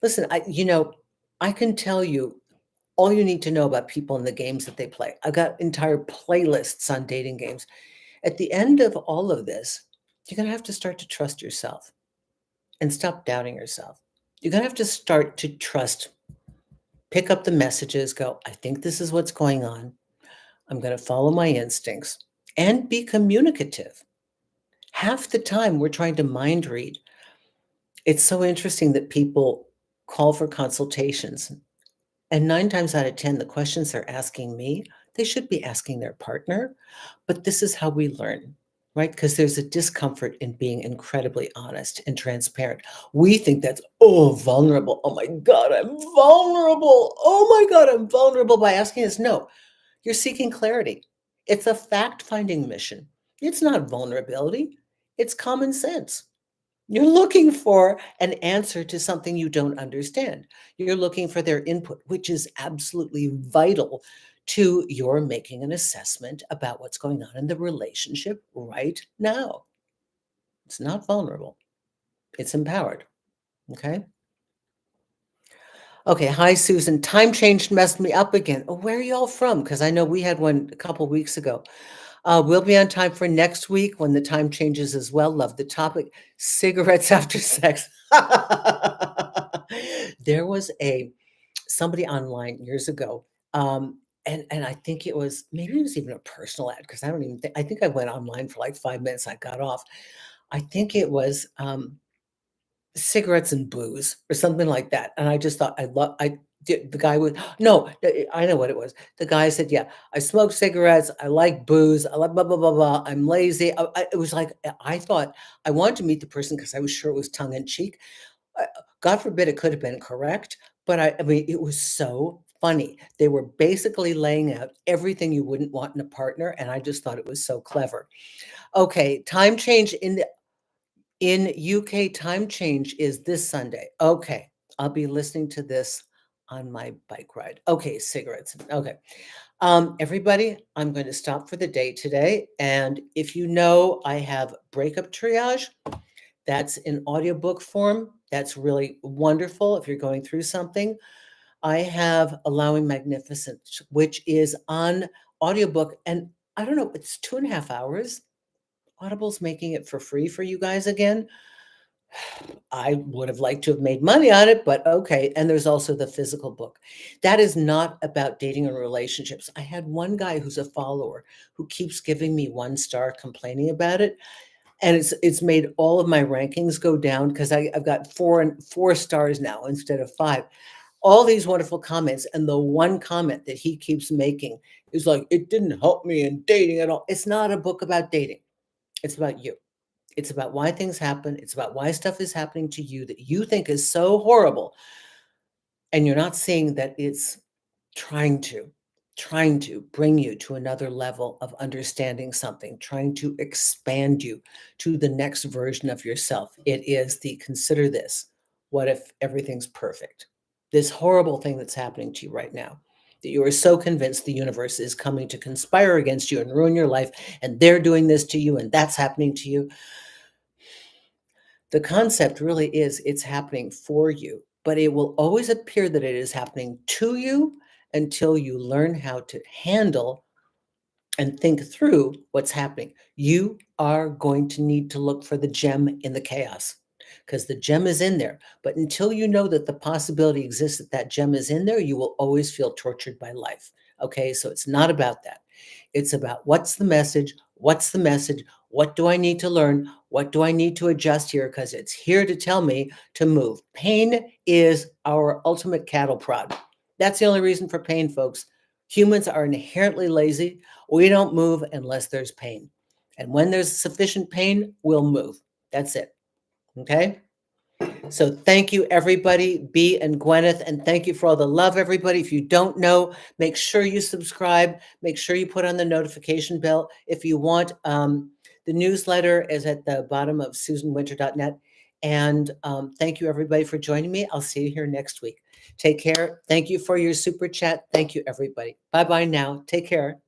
Listen, I can tell you all you need to know about people and the games that they play. I've got entire playlists on dating games. At the end of all of this, you're going to have to start to trust yourself and stop doubting yourself. You're going to have to start to trust, pick up the messages, go, I think this is what's going on. I'm going to follow my instincts and be communicative. Half the time we're trying to mind read. It's so interesting that people call for consultations. And 9 times out of 10, the questions they're asking me, they should be asking their partner. But this is how we learn, right? Because there's a discomfort in being incredibly honest and transparent. We think that's, oh, vulnerable. Oh my God, I'm vulnerable. Oh my God, I'm vulnerable by asking this. No, you're seeking clarity. It's a fact finding mission. It's not vulnerability, it's common sense. You're looking for an answer to something you don't understand. You're looking for their input, which is absolutely vital to your making an assessment about what's going on in the relationship right now. It's not vulnerable, it's empowered. Okay. Okay. Hi, Susan. Time change messed me up again. Oh, where are y'all from? Because I know we had one a couple weeks ago. We'll be on time for next week when the time changes as well. Love the topic. Cigarettes after sex. There was somebody online years ago, and I think maybe it was even a personal ad because I don't even think I think I went online for like 5 minutes. I got off. I think it was cigarettes and booze or something like that. And I just thought I did the guy with no, I know what it was. The guy said, yeah, I smoke cigarettes, I like booze, I like blah blah blah blah. I'm lazy. It was like I thought I wanted to meet the person because I was sure it was tongue in cheek. Uh, God forbid it could have been correct, but I mean it was so funny. They were basically laying out everything you wouldn't want in a partner, and I just thought it was so clever. Okay, time change in UK, time change is this Sunday. Okay. I'll be listening to this on my bike ride. Okay, cigarettes. Okay. Everybody, I'm going to stop for the day today. And if you know, I have Breakup Triage. That's in audiobook form. That's really wonderful if you're going through something. I have Allowing Magnificence, which is on audiobook. And I don't know, it's 2.5 hours. Audible's making it for free for you guys again. I would have liked to have made money on it, but okay. And there's also the physical book. That is not about dating and relationships. I had one guy who's a follower who keeps giving me 1 star complaining about it. And it's made all of my rankings go down because I've got 4 stars now instead of 5. All these wonderful comments. And the one comment that he keeps making is like, it didn't help me in dating at all. It's not a book about dating. It's about you. It's about why things happen. It's about why stuff is happening to you that you think is so horrible. And you're not seeing that it's trying to bring you to another level of understanding something, trying to expand you to the next version of yourself. It is the consider this. What if everything's perfect? this horrible thing that's happening to you right now, that you are so convinced the universe is coming to conspire against you and ruin your life, and they're doing this to you, and that's happening to you. The concept really is it's happening for you, but it will always appear that it is happening to you until you learn how to handle and think through what's happening. You are going to need to look for the gem in the chaos because the gem is in there. But until you know that the possibility exists that that gem is in there, you will always feel tortured by life. Okay, so it's not about that. It's about what's the message? What's the message? What do I need to learn? What do I need to adjust here? Because it's here to tell me to move. Pain is our ultimate cattle prod. That's the only reason for pain, folks. Humans are inherently lazy. We don't move unless there's pain. And when there's sufficient pain, we'll move. That's it. Okay? So thank you, everybody, B and Gwyneth, and thank you for all the love, everybody. If you don't know, make sure you subscribe. Make sure you put on the notification bell. If you want, the newsletter is at the bottom of susanwinter.net. And thank you, everybody, for joining me. I'll see you here next week. Take care. Thank you for your super chat. Thank you, everybody. Bye-bye now. Take care.